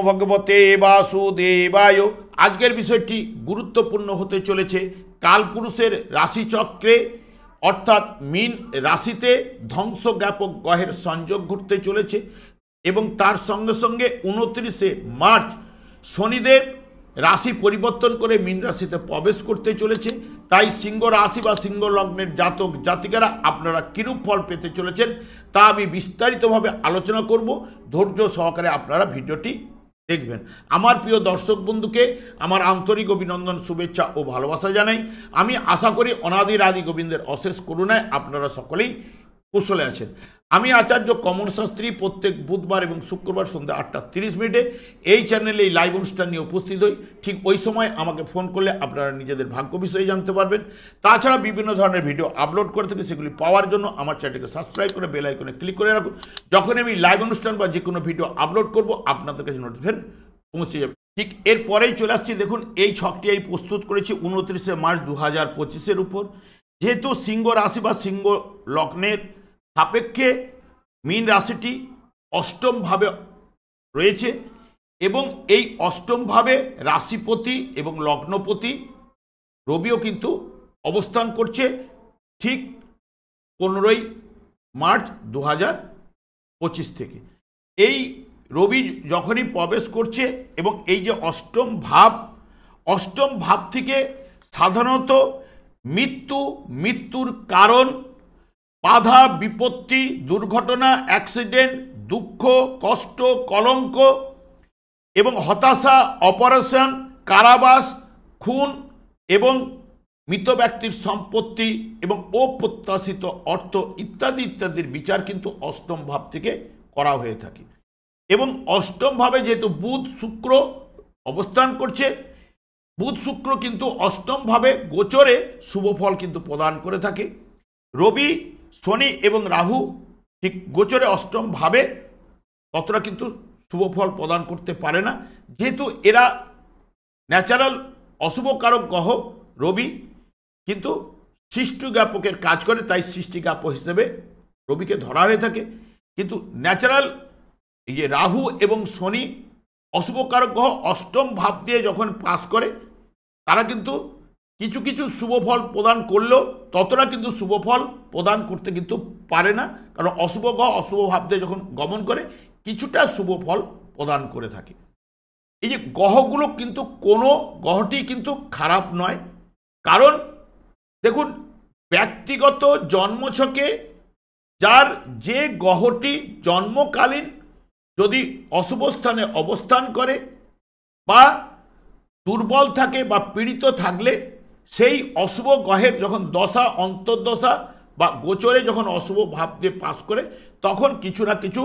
ভগবতে বাসুদেবায়। আজকের বিষয়টি গুরুত্বপূর্ণ হতে চলেছে। কালপুরুষের রাশিচক্রে অর্থাৎ মীন রাশিতে ধ্বংসজ্ঞাপক গ্রহের সংযোগ ঘটতে চলেছে এবং তার সঙ্গে সঙ্গে 29শে মার্চ শনিদেব রাশি পরিবর্তন করে মীন রাশিতে প্রবেশ করতে চলেছে। তাই সিংহ রাশি বা সিংহ লগ্নের জাতক জাতিকারা আপনারা কিরূপ ফল পেতে চলেছেন তা আমি বিস্তারিতভাবে আলোচনা করব। ধৈর্য সহকারে আপনারা ভিডিওটি দেখবেন। আমার প্রিয় দর্শক বন্ধুকে আমার আন্তরিক অভিনন্দন, শুভেচ্ছা ও ভালোবাসা জানাই। আমি আশা করি অনাদির আদি গোবিন্দের অশেষ করুণায় আপনারা সকলেই কুশলে আছেন। আমি আচার্য কমল শাস্ত্রী প্রত্যেক বুধবার এবং শুক্রবার সন্ধ্যা 8:30 এই চ্যানেলে এই লাইভ অনুষ্ঠান নিয়ে উপস্থিত হই। ঠিক ওই সময় আমাকে ফোন করলে আপনারা নিজেদের ভাগ্য বিষয়ে জানতে পারবেন। তাছাড়া বিভিন্ন ধরনের ভিডিও আপলোড করে থাকি, সেগুলি পাওয়ার জন্য আমার চ্যানেলকে সাবস্ক্রাইব করে বেল আইকনে ক্লিক করে রাখুন। যখন আমি লাইভ অনুষ্ঠান বা যে কোনো ভিডিও আপলোড করব আপনাদের কাছে নোটিফিকেশন পৌঁছে যাবে। ঠিক এরপরেই চলে আসছি। দেখুন, এই ছকটি আমি প্রস্তুত করেছি 29শে মার্চ 2025 উপর। যেহেতু সিংহ রাশি বা সিংহ লগ্নের সাপেক্ষে মীন রাশিটি অষ্টমভাবে রয়েছে এবং এই অষ্টমভাবে রাশিপতি এবং লগ্নপতি রবিও কিন্তু অবস্থান করছে ঠিক 15ই মার্চ 2025 থেকে। এই রবি যখনই প্রবেশ করছে এবং এই যে অষ্টম ভাব থেকে সাধারণত মৃত্যুর কারণ, বাধা বিপত্তি, দুর্ঘটনা, অ্যাক্সিডেন্ট, দুঃখ, কষ্ট, কলঙ্ক এবং হতাশা, অপারেশন, কারাবাস, খুন এবং মৃত ব্যক্তির সম্পত্তি এবং অপ্রত্যাশিত অর্থ ইত্যাদির বিচার কিন্তু অষ্টম ভাব থেকে করা হয়ে থাকে। এবং অষ্টম ভাবে যেহেতু বুধ শুক্র অবস্থান করছে, বুধ শুক্র কিন্তু অষ্টম ভাবে গোচরে শুভ ফল কিন্তু প্রদান করে থাকে। রবি, শনি এবং রাহু ঠিক গোচরে অষ্টম ভাবে ততটা কিন্তু শুভ ফল প্রদান করতে পারে না, যেহেতু এরা ন্যাচারাল অশুভকারক গ্রহ। রবি কিন্তু সৃষ্টিজ্ঞাপকের কাজ করে, তাই সৃষ্টিজ্ঞাপক হিসেবে রবিকে ধরা হয়ে থাকে। কিন্তু ন্যাচারাল এই যে রাহু এবং শনি অশুভকারক গ্রহ অষ্টম ভাব দিয়ে যখন পাস করে, তারা কিন্তু কিছু শুভ ফল প্রদান করলেও ততটা কিন্তু শুভ ফল প্রদান করতে কিন্তু পারে না, কারণ অশুভ গ্রহ অশুভ ভাব দিয়ে যখন গমন করে কিছুটা শুভ ফল প্রদান করে থাকে। এই যে গ্রহগুলো কিন্তু কোনো গ্রহটি কিন্তু খারাপ নয়, কারণ দেখুন ব্যক্তিগত জন্মছকে যার যে গ্রহটি জন্মকালীন যদি অশুভ স্থানে অবস্থান করে বা দুর্বল থাকে বা পীড়িত থাকলে, সেই অশুভ গ্রহের যখন দশা, অন্তর্দশা বা গোচরে যখন অশুভ ভাব দিয়ে পাস করে, তখন কিছু না কিছু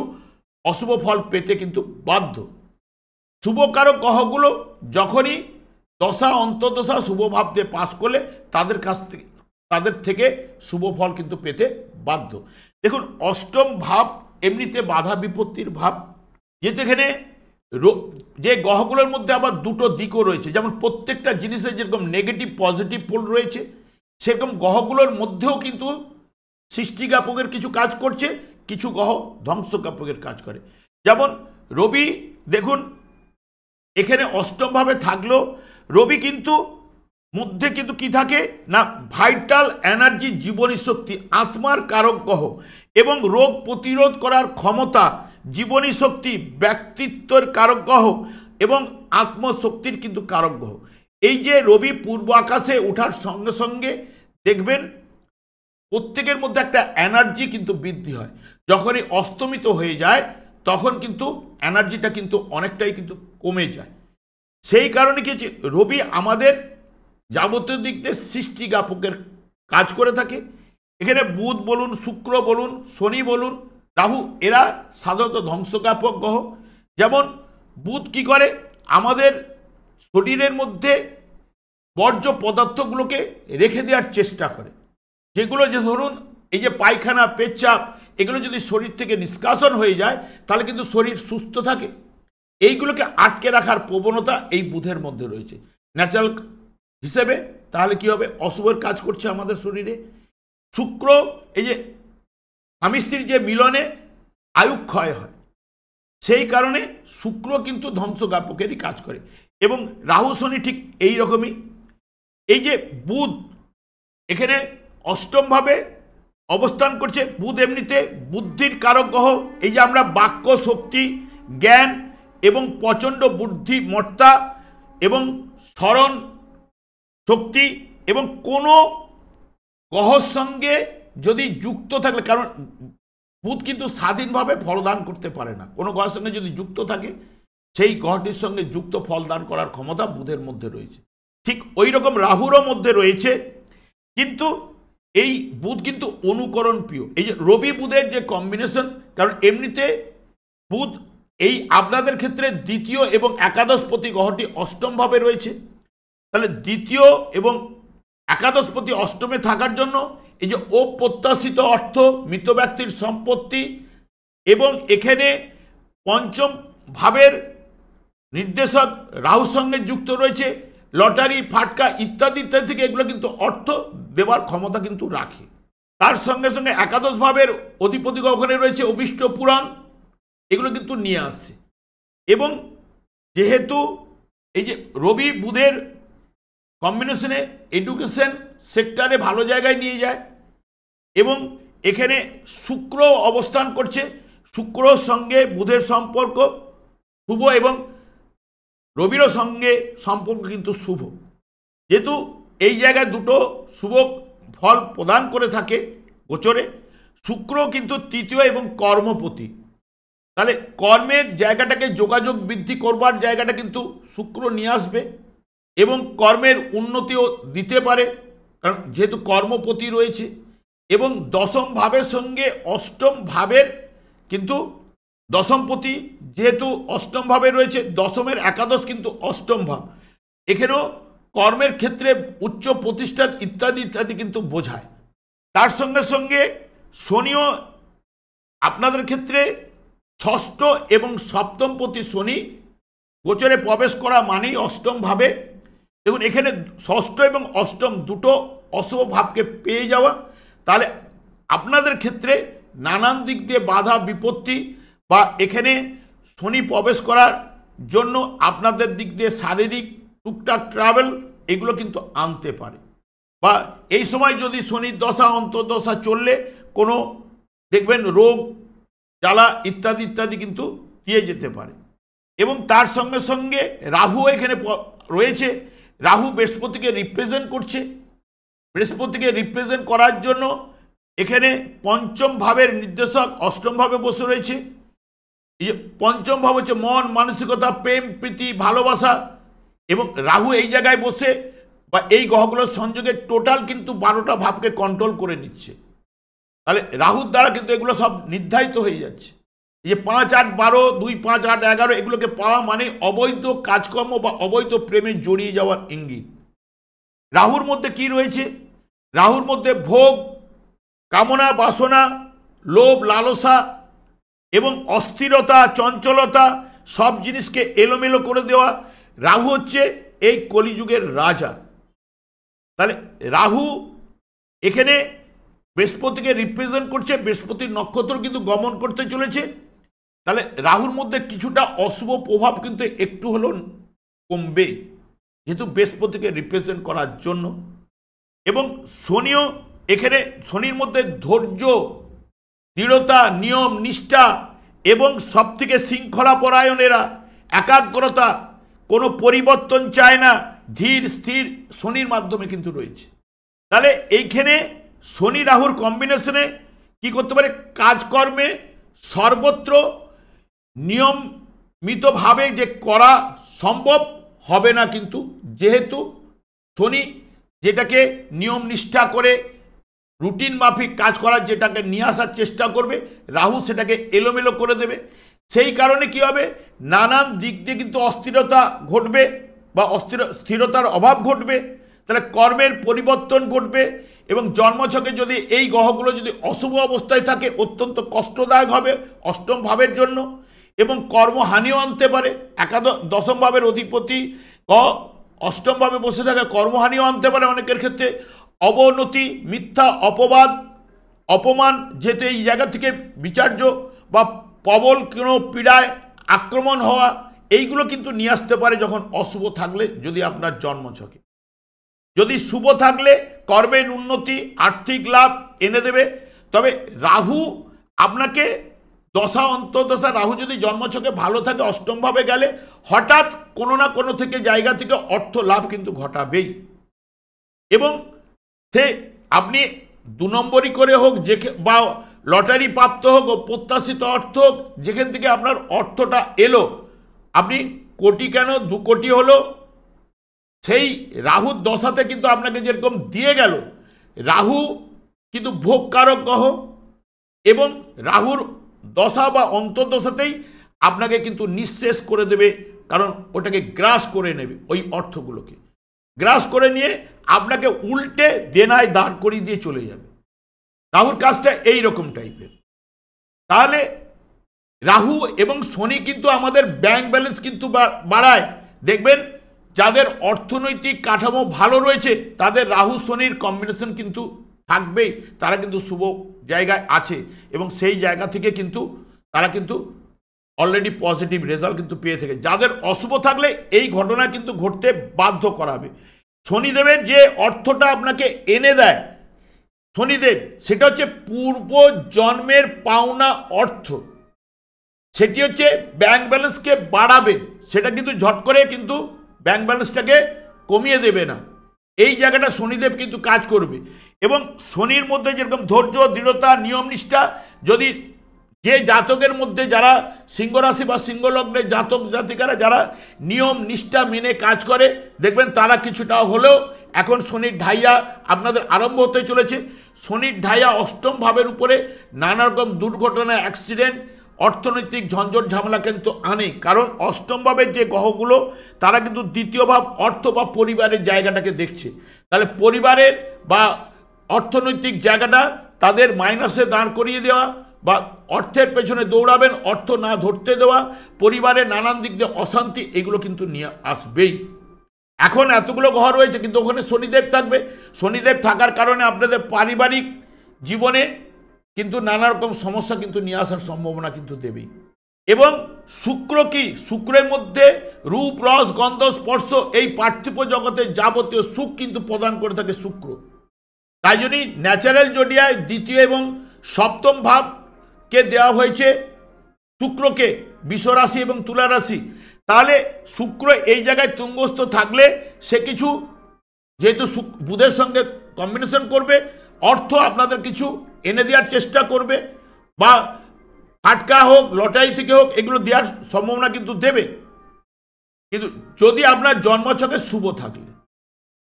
অশুভ ফল পেতে কিন্তু বাধ্য। শুভকারক গ্রহগুলো যখনই দশা, অন্তর্দশা শুভ ভাব দিয়ে পাস করলে তাদের থেকে শুভ ফল কিন্তু পেতে বাধ্য। দেখুন, অষ্টম ভাব এমনিতে বাধা বিপত্তির ভাব, যেহেতু এখানে যে গ্রহগুলোর মধ্যে আবার দুটো দিকও রয়েছে, যেমন প্রত্যেকটা জিনিসের যেরকম নেগেটিভ পজিটিভ পোল রয়েছে, সেরকম গ্রহগুলোর মধ্যেও কিন্তু সৃষ্টিজ্ঞাপকের কিছু কাজ করছে, কিছু গ্রহ ধ্বংসজ্ঞাপকের কাজ করে। যেমন রবি, দেখুন এখানে অষ্টমভাবে থাকলেও রবি কিন্তু মধ্যে কিন্তু কি থাকে না, ভাইটাল এনার্জি, জীবনী শক্তি, আত্মার কারক গ্রহ এবং রোগ প্রতিরোধ করার ক্ষমতা, জীবনী শক্তি, ব্যক্তিত্বের কারক গ্রহ এবং আত্মশক্তির কিন্তু কারক গ্রহ। এই যে রবি পূর্ব আকাশে ওঠার সঙ্গে সঙ্গে দেখবেন প্রত্যেকের মধ্যে একটা এনার্জি কিন্তু বৃদ্ধি হয়। যখনই অস্তমিত হয়ে যায় তখন কিন্তু এনার্জিটা কিন্তু অনেকটাই কিন্তু কমে যায়। সেই কারণে কি রবি আমাদের যাবতীয় দিক দিয়ে সৃষ্টিজ্ঞাপকের কাজ করে থাকে। এখানে বুধ বলুন, শুক্র বলুন, শনি বলুন, রাহু, এরা সাধারণত ধ্বংসজ্ঞাপক গ্রহ। যেমন বুধ কি করে, আমাদের শরীরের মধ্যে বর্জ্য পদার্থগুলোকে রেখে দেওয়ার চেষ্টা করে, যেগুলো যে ধরুন এই যে পায়খানা, পেচ্ছাপ, এগুলো যদি শরীর থেকে নিষ্কাশন হয়ে যায় তাহলে কিন্তু শরীর সুস্থ থাকে। এইগুলোকে আটকে রাখার প্রবণতা এই বুধের মধ্যে রয়েছে ন্যাচারাল হিসেবে। তাহলে কি হবে, অশুভের কাজ করছে আমাদের শরীরে। শুক্র, এই যে স্বামী স্ত্রীর যে মিলনে আয়ুক্ষয় হয়, সেই কারণে শুক্র কিন্তু ধ্বংসজ্ঞাপকেরই কাজ করে। এবং রাহু শনি ঠিক এই রকমই। এই যে বুধ এখানে অষ্টমভাবে অবস্থান করছে, বুধ এমনিতে বুদ্ধির কারক গ্রহ। এই যে আমরা বাক্য শক্তি, জ্ঞান এবং প্রচণ্ড বুদ্ধিমত্তা এবং স্মরণ শক্তি এবং কোনো গ্রহর সঙ্গে যদি যুক্ত থাকলে, কারণ বুধ কিন্তু স্বাধীনভাবে ফলদান করতে পারে না, কোনো গ্রহের সঙ্গে যদি যুক্ত থাকে সেই গ্রহটির সঙ্গে যুক্ত ফলদান করার ক্ষমতা বুধের মধ্যে রয়েছে। ঠিক ওই রকম রাহুরও মধ্যে রয়েছে। কিন্তু এই বুধ কিন্তু অনুকরণ প্রিয়। এই যে রবি বুধের যে কম্বিনেশন, কারণ এমনিতে বুধ এই আপনাদের ক্ষেত্রে দ্বিতীয় এবং একাদশপতি গ্রহটি অষ্টমভাবে রয়েছে। তাহলে দ্বিতীয় এবং একাদশপতি অষ্টমে থাকার জন্য এই যে অপ্রত্যাশিত অর্থ, মৃত ব্যক্তির সম্পত্তি এবং এখানে পঞ্চম ভাবের নির্দেশক রাহুর সঙ্গে যুক্ত রয়েছে, লটারি, ফাটকা ইত্যাদি ইত্যাদি থেকে এগুলো কিন্তু অর্থ দেওয়ার ক্ষমতা কিন্তু রাখে। তার সঙ্গে সঙ্গে একাদশ ভাবের অধিপতি ওখানে রয়েছে অভিষ্ট পুরাণ, এগুলো কিন্তু নিয়ে আসছে। এবং যেহেতু এই যে রবি বুধের কম্বিনেশনে এডুকেশন সেক্টরে ভালো জায়গায় নিয়ে যায় এবং এখানে শুক্র অবস্থান করছে, শুক্রর সঙ্গে বুধের সম্পর্ক শুভ এবং রবিরও সঙ্গে সম্পর্ক কিন্তু শুভ। যেহেতু এই জায়গায় দুটো শুভ ফল প্রদান করে থাকে গোচরে, শুক্র কিন্তু তৃতীয় এবং কর্মপতি। তাহলে কর্মের জায়গাটাকে যোগাযোগ বৃদ্ধি করবার জায়গাটা কিন্তু শুক্র নিয়ে আসবে এবং কর্মের উন্নতিও দিতে পারে, কারণ যেহেতু কর্মপতি রয়েছে। এবং দশম ভাবের সঙ্গে অষ্টম ভাবের কিন্তু দশমপতি যেহেতু অষ্টম ভাবে রয়েছে, দশমের একাদশ কিন্তু অষ্টম ভাব, এখানেও কর্মের ক্ষেত্রে উচ্চ প্রতিষ্ঠান ইত্যাদি ইত্যাদি কিন্তু বোঝায়। তার সঙ্গে সঙ্গে শনিও আপনাদের ক্ষেত্রে ষষ্ঠ এবং সপ্তমপতি শনি গোচরে প্রবেশ করা মানেই অষ্টম ভাবে। দেখুন এখানে ষষ্ঠ এবং অষ্টম দুটো অশুভ ভাবকে পেয়ে যাওয়া, তাহলে আপনাদের ক্ষেত্রে নানান দিক দিয়ে বাধা বিপত্তি বা এখানে শনি প্রবেশ করার জন্য আপনাদের দিক দিয়ে শারীরিক টুকটাক ট্রাভেল এগুলো কিন্তু আনতে পারে। বা এই সময় যদি শনির দশা অন্তর্দশা চললে কোনো দেখবেন রোগ জ্বালা ইত্যাদি ইত্যাদি কিন্তু দিয়ে যেতে পারে। এবং তার সঙ্গে সঙ্গে রাহু এখানে রয়েছে, রাহু বৃহস্পতিকে রিপ্রেজেন্ট করছে। বৃহস্পতিকে রিপ্রেজেন্ট করার জন্য এখানে পঞ্চম ভাবের নির্দেশক অষ্টম ভাবে বসে রয়েছে। এই যে পঞ্চম ভাব হচ্ছে মন, মানসিকতা, প্রেম, প্রীতি, ভালোবাসা, এবং রাহু এই জায়গায় বসে বা এই গ্রহগুলোর সংযোগে টোটাল কিন্তু 12টা ভাবকে কন্ট্রোল করে নিচ্ছে। তাহলে রাহুর দ্বারা কিন্তু এগুলো সব নির্ধারিত হয়ে যাচ্ছে। এই যে 5, 8, 12, 2, 5, 8, 11 এগুলোকে পাওয়া মানে অবৈধ কাজকর্ম বা অবৈধ প্রেমে জড়িয়ে যাওয়ার ইঙ্গিত। রাহুর মধ্যে কি রয়েছে? রাহুর মধ্যে ভোগ, কামনা, বাসনা, লোভ, লালসা এবং অস্থিরতা, চঞ্চলতা, সব জিনিসকে এলোমেলো করে দেওয়া। রাহু হচ্ছে এই কলিযুগের রাজা। তাহলে রাহু এখানে বৃহস্পতিকে রিপ্রেজেন্ট করছে, বৃহস্পতির নক্ষত্র কিন্তু গমন করতে চলেছে। তাহলে রাহুর মধ্যে কিছুটা অশুভ প্রভাব কিন্তু একটু হলেও কমবে, যেহেতু বৃহস্পতিকে রিপ্রেজেন্ট করার জন্য। এবং শনিও এখানে, শনির মধ্যে ধৈর্য, দৃঢ়তা, নিয়ম, নিষ্ঠা এবং সব থেকে শৃঙ্খলা পরায়ণেরা, একাগ্রতা, কোনো পরিবর্তন চায় না, ধীর স্থির শনির মাধ্যমে কিন্তু রয়েছে। তাহলে এইখানে শনি রাহুর কম্বিনেশনে কি করতে পারে? কাজকর্মে সর্বত্র নিয়মিতভাবে যে করা সম্ভব হবে না, কিন্তু যেহেতু শনি যেটাকে নিয়ম নিষ্ঠা করে রুটিন মাফিক কাজ করার যেটাকে নিয়ে আসার চেষ্টা করবে, রাহু সেটাকে এলোমেলো করে দেবে। সেই কারণে কি হবে? নানান দিক দিয়ে কিন্তু অস্থিরতা ঘটবে বা স্থিরতার অভাব ঘটবে। তাহলে কর্মের পরিবর্তন ঘটবে এবং জন্মছকে যদি এই গ্রহগুলো যদি অশুভ অবস্থায় থাকে অত্যন্ত কষ্টদায়ক হবে অষ্টম ভাবের জন্য, এবং কর্মহানিও আনতে পারে। দশম ভাবের অধিপতি অষ্টম ভাবে বসে থাকে, কর্মহানিও আনতে পারে অনেকের ক্ষেত্রে। অবনতি, মিথ্যা, অপবাদ, অপমান, যেহেতু এই জায়গা থেকে বিচার্য বা প্রবল কোনো পীড়ায় আক্রমণ হওয়া এইগুলো কিন্তু নিয়ে আসতে পারে যখন অশুভ থাকলে, যদি আপনার জন্মছকে। যদি শুভ থাকলে কর্মের উন্নতি, আর্থিক লাভ এনে দেবে। তবে রাহু আপনাকে দশা অন্তর্দশা, রাহু যদি জন্মছকে ভালো থাকে অষ্টমভাবে গেলে হঠাৎ কোনো না কোনো থেকে জায়গা থেকে অর্থ লাভ কিন্তু ঘটাবেই। এবং সে আপনি 2 নম্বরই করে হোক, যে বা লটারি প্রাপ্ত হোক ও প্রত্যাশিত অর্থ হোক, যেখান থেকে আপনার অর্থটা এলো, আপনি কোটি কেন 2 কোটি হলো, সেই রাহুর দশাতে কিন্তু আপনাকে যেরকম দিয়ে গেল, রাহু কিন্তু ভোগকারক গ্রহ, এবং রাহুর দশা বা অন্তর্দশাতেই আপনাকে কিন্তু নিঃশেষ করে দেবে, কারণ ওটাকে গ্রাস করে নেবে, ওই অর্থগুলোকে গ্রাস করে নিয়ে আপনাকে উল্টে দেনায় দাঁড় করিয়ে দিয়ে চলে যাবে। রাহুর কাজটা এই রকম টাইপের। তাহলে রাহু এবং শনি কিন্তু আমাদের ব্যাংক ব্যালেন্স কিন্তু বাড়ায়। দেখবেন যাদের অর্থনৈতিক কাঠামো ভালো রয়েছে তাদের রাহু শনির কম্বিনেশন কিন্তু থাকবেই, তারা কিন্তু শুভ জায়গায় আছে, এবং সেই জায়গা থেকে কিন্তু তারা কিন্তু অলরেডি পজিটিভ রেজাল্ট কিন্তু পেয়ে থাকে। যাদের অশুভ থাকলে এই ঘটনা কিন্তু ঘটতে বাধ্য করাবে। শনিদেবের যে অর্থটা আপনাকে এনে দেয় শনিদেব, সেটা হচ্ছে পূর্ব জন্মের পাওনা অর্থ, সেটি হচ্ছে ব্যাংক ব্যালেন্সকে বাড়াবে, সেটা কিন্তু ঝট করে কিন্তু ব্যাংক ব্যালেন্সটাকে কমিয়ে দেবে না। এই জায়গাটা শনিদেব কিন্তু কাজ করবে। এবং শনির মধ্যে যেরকম ধৈর্য, দৃঢ়তা, নিয়ম নিষ্ঠা, যদি যে জাতকের মধ্যে যারা সিংহ রাশি বা সিংহ লগ্নের জাতক জাতিকারা যারা নিয়ম নিষ্ঠা মেনে কাজ করে, দেখবেন তারা কিছুটা হলেও এখন শনির ঢাইয়া আপনাদের আরম্ভ হতে চলেছে। শনির ঢাইয়া অষ্টম ভাবের উপরে নানা রকম দুর্ঘটনা, অ্যাক্সিডেন্ট, অর্থনৈতিক ঝঞ্ঝট ঝামেলা কিন্তু আনে, কারণ অষ্টম ভাবের যে গ্রহগুলো তারা কিন্তু দ্বিতীয় ভাব অর্থ বা পরিবারের জায়গাটাকে দেখছে। তাহলে পরিবারের বা অর্থনৈতিক জায়গাটা তাদের মাইনাসে দাঁড় করিয়ে দেওয়া, বা অর্থের পেছনে দৌড়াবেন, অর্থ না ধরতে দেওয়া, পরিবারের নানান দিক দিয়ে অশান্তি, এগুলো কিন্তু নিয়ে আসবেই। এখন এতগুলো গ্রহ রয়েছে কিন্তু ওখানে শনিদেব থাকবে। শনিদেব থাকার কারণে আপনাদের পারিবারিক জীবনে কিন্তু নানা রকম সমস্যা কিন্তু নিয়ে আসার সম্ভাবনা কিন্তু দেবেই। এবং শুক্র কি, শুক্রের মধ্যে রূপ, রস, গন্ধ, স্পর্শ, এই পার্থিব জগতের যাবতীয় সুখ কিন্তু প্রদান করে থাকে শুক্র। তাই জন্যই ন্যাচারাল জোডিয়ায় দ্বিতীয় এবং সপ্তম ভাবকে দেওয়া হয়েছে শুক্রকে, বৃষ রাশি এবং তুলা রাশি। তাহলে শুক্র এই জায়গায় তুঙ্গস্থ থাকলে সে কিছু, যেহেতু বুধের সঙ্গে কম্বিনেশন করবে, অর্থ আপনাদের কিছু এনে দেওয়ার চেষ্টা করবে, বা ফাটকা হোক, লটারি থেকে হোক, এগুলো দেওয়ার সম্ভাবনা কিন্তু দেবে। কিন্তু যদি আপনার জন্মছকে শুভ থাকলে,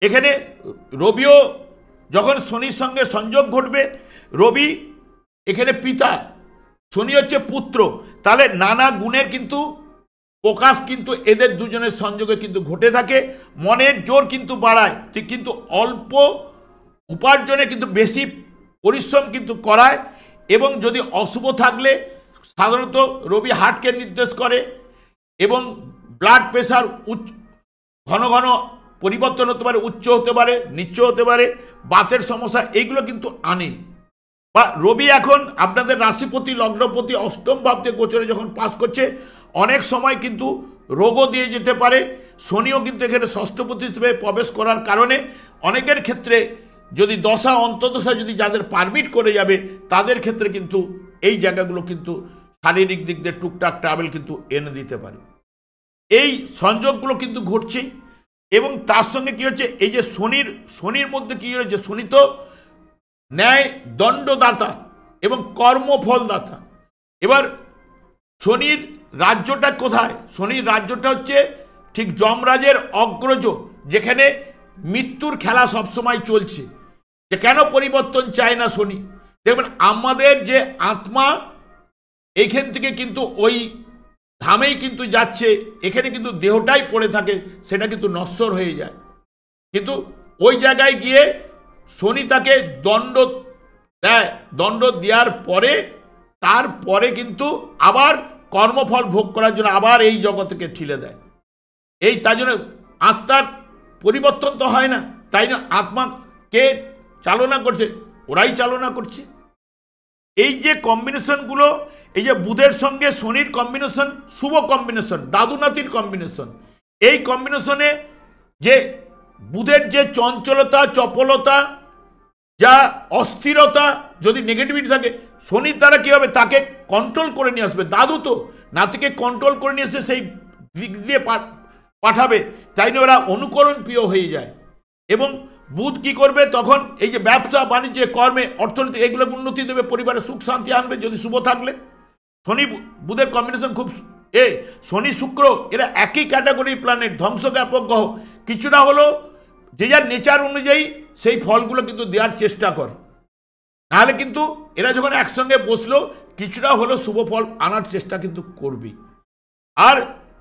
এখানে রবিও যখন শনির সঙ্গে সংযোগ ঘটবে, রবি এখানে পিতা, শনি হচ্ছে পুত্র, তাহলে নানা গুণের কিন্তু প্রকাশ কিন্তু এদের দুজনের সংযোগে কিন্তু ঘটে থাকে। মনের জোর কিন্তু বাড়ায়, কিন্তু অল্প উপার্জনে কিন্তু বেশি পরিশ্রম কিন্তু করায়। এবং যদি অশুভ থাকলে সাধারণত রবি হার্টকে নির্দেশ করে, এবং ব্লাড প্রেশার ঘন ঘন পরিবর্তন হতে পারে, উচ্চ হতে পারে, নিচ্চ হতে পারে, বাতের সমস্যা, এইগুলো কিন্তু আনে। বা রবি এখন আপনাদের রাশিপতি, লগ্নপতি অষ্টম ভাব থেকে গোচরে যখন পাস করছে, অনেক সময় কিন্তু রোগও দিয়ে যেতে পারে। শনিও কিন্তু এখানে ষষ্ঠপতি হিসেবে প্রবেশ করার কারণে অনেকের ক্ষেত্রে যদি দশা অন্তর্দশা যদি যাদের পারমিট করে যাবে, তাদের ক্ষেত্রে কিন্তু এই জায়গাগুলো কিন্তু শারীরিক দিক দিয়ে টুকটাক ট্রাভেল কিন্তু এনে দিতে পারে। এই সংযোগগুলো কিন্তু ঘটছেই। এবং তার সঙ্গে কি হচ্ছে, এই যে শনির মধ্যে কি হয়েছে, শনি তো ন্যায় দণ্ডদাতা এবং কর্মফলদাতা। এবার শনির রাজ্যটা কোথায়? শনির রাজ্যটা হচ্ছে ঠিক যমরাজের অগ্রজ, যেখানে মৃত্যুর খেলা সবসময় চলছে। যে কেন পরিবর্তন চায় না শনি? দেখবেন আমাদের যে আত্মা এইখান থেকে কিন্তু ওই ধামেই কিন্তু যাচ্ছে, এখানে কিন্তু দেহটাই পড়ে থাকে, সেটা কিন্তু নশ্বর হয়ে যায়। কিন্তু ওই জায়গায় গিয়ে শনি তাকে দণ্ড দেয়, দণ্ড দেওয়ার পরে তারপরে কিন্তু আবার কর্মফল ভোগ করার জন্য আবার এই জগৎকে ঠেলে দেয়। এই তাই জন্য আত্মার পরিবর্তন তো হয় না, তাই না আত্মাকে চালনা করছে, ওরাই চালনা করছে। এই যে কম্বিনেশনগুলো, এই যে বুধের সঙ্গে শনির কম্বিনেশন শুভ কম্বিনেশন, দাদু নাতির কম্বিনেশন, এই কম্বিনেশনে যে বুধের যে চঞ্চলতা চপলতা যা অস্থিরতা যদি নেগেটিভিটি থাকে, শনির দ্বারা কী হবে, তাকে কন্ট্রোল করে নিয়ে আসবে। দাদু তো নাতিকে কন্ট্রোল করে নিয়ে এসে সেই দিক দিয়ে পাঠাবে, তাই নিয়ে ওরা অনুকরণ প্রিয় হয়ে যায়। এবং বুধ কি করবে তখন, এই যে ব্যবসা বাণিজ্যে কর্মে অর্থনীতি এগুলো উন্নতি দেবে, পরিবারে সুখ শান্তি আনবে যদি শুভ থাকলে। শনি বুধের কম্বিনেশন খুব শনি শুক্র এরা একই ক্যাটাগরি প্ল্যানেট, ধ্বংসজ্ঞাপক গ্রহ, কিছুটা হলো যে যার নেচার অনুযায়ী সেই ফলগুলো কিন্তু দেওয়ার চেষ্টা করে। নাহলে কিন্তু এরা যখন একসঙ্গে বসলো কিছুটা হলো শুভ ফল আনার চেষ্টা কিন্তু করবে। আর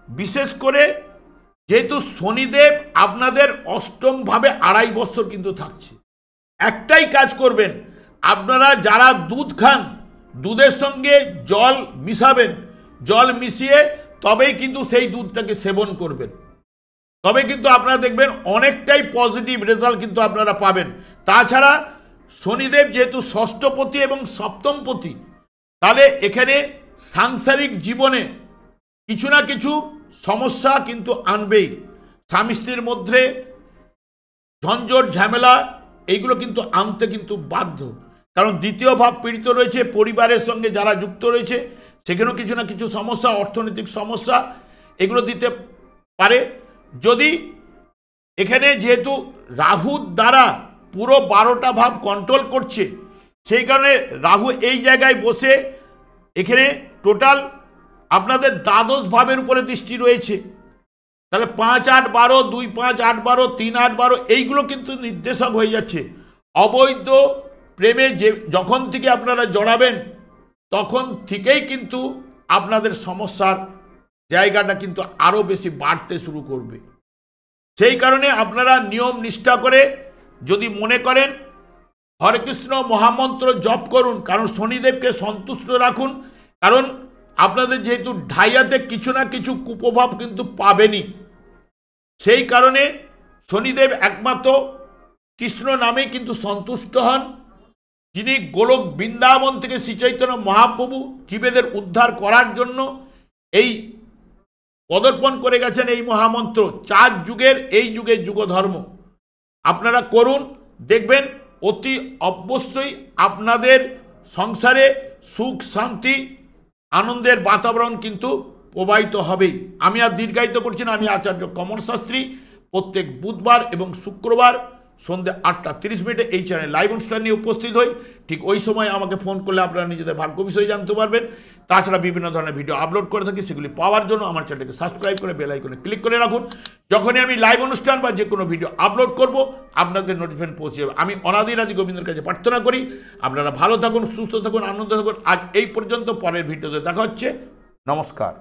বিশেষ করে যেহেতু শনিদেব আপনাদের অষ্টমভাবে 2.5 বছর কিন্তু থাকছে, একটাই কাজ করবেন, আপনারা যারা দুধ খান দুধের সঙ্গে জল মিশাবেন, জল মিশিয়ে তবেই কিন্তু সেই দুধটাকে সেবন করবেন, তবে কিন্তু আপনারা দেখবেন অনেকটাই পজিটিভ রেজাল্ট কিন্তু আপনারা পাবেন। তাছাড়া শনিদেব যেহেতু ষষ্ঠপতি এবং সপ্তমপতি, তাহলে এখানে সাংসারিক জীবনে কিছু না কিছু সমস্যা কিন্তু আনবেই। স্বামী স্ত্রীর মধ্যে ঝঞ্ঝট ঝামেলা এইগুলো কিন্তু আনতে কিন্তু বাধ্য, কারণ দ্বিতীয় ভাব পীড়িত রয়েছে, পরিবারের সঙ্গে যারা যুক্ত রয়েছে সেখানেও কিছু না কিছু সমস্যা, অর্থনৈতিক সমস্যা এগুলো দিতে পারে। যদি এখানে যেহেতু রাহুর দ্বারা পুরো 12টা ভাব কন্ট্রোল করছে, সেই কারণে রাহু এই জায়গায় বসে এখানে টোটাল আপনাদের দ্বাদশ ভাবের উপরে দৃষ্টি রয়েছে, তাহলে 5, 8, 12, 2, 5, 8, 12, 3, 8, 12 এইগুলো কিন্তু নির্দেশক হয়ে যাচ্ছে। অবৈধ প্রেমে যে যখন থেকে আপনারা জড়াবেন তখন থেকেই কিন্তু আপনাদের সমস্যার জায়গাটা কিন্তু আরও বেশি বাড়তে শুরু করবে। সেই কারণে আপনারা নিয়ম নিষ্ঠা করে যদি মনে করেন হরে কৃষ্ণ মহামন্ত্র জপ করুন, কারণ শনিদেবকে সন্তুষ্ট রাখুন, কারণ আপনাদের যেহেতু ঢাইয়াতে কিছু না কিছু কুপ্রভাব কিন্তু পাবেনই। সেই কারণে শনিদেব একমাত্র কৃষ্ণ নামেই কিন্তু সন্তুষ্ট হন, যিনি গোলক বৃন্দাবন থেকে শ্রী চৈতন্য মহাপ্রভু জীবেদের উদ্ধার করার জন্য এই পদার্পণ করে গেছেন এই মহামন্ত্র। 4 যুগের এই যুগের যুগধর্ম আপনারা করুন, দেখবেন অতি অবশ্যই আপনাদের সংসারে সুখ শান্তি আনন্দের বাতাবরণ কিন্তু প্রবাহিত হবেই। আমি আর দীর্ঘায়িত করছি না, আমি আচার্য কমল শাস্ত্রী। প্রত্যেক বুধবার এবং শুক্রবার সন্ধ্যে 8:30 এই চ্যানেল লাইভ অনুষ্ঠান নিয়ে উপস্থিত হই। ঠিক ওই সময় আমাকে ফোন করলে আপনারা নিজেদের ভাগ্য বিষয়ে জানতে পারবেন। তাছাড়া বিভিন্ন ধরনের ভিডিও আপলোড করে থাকি, সেগুলি পাওয়ার জন্য আমার চ্যানেলকে সাবস্ক্রাইব করে বেল আইকনে ক্লিক করে রাখুন। যখনই আমি লাইভ অনুষ্ঠান বা যে কোনো ভিডিও আপলোড করব আপনাদের নোটিফিকেশন পৌঁছে যাবে। আমি অনাদিরাদি গোবিন্দের কাছে প্রার্থনা করি আপনারা ভালো থাকুন, সুস্থ থাকুন, আনন্দ থাকুন। আজ এই পর্যন্ত, পরের ভিডিওতে দেখা হচ্ছে। নমস্কার।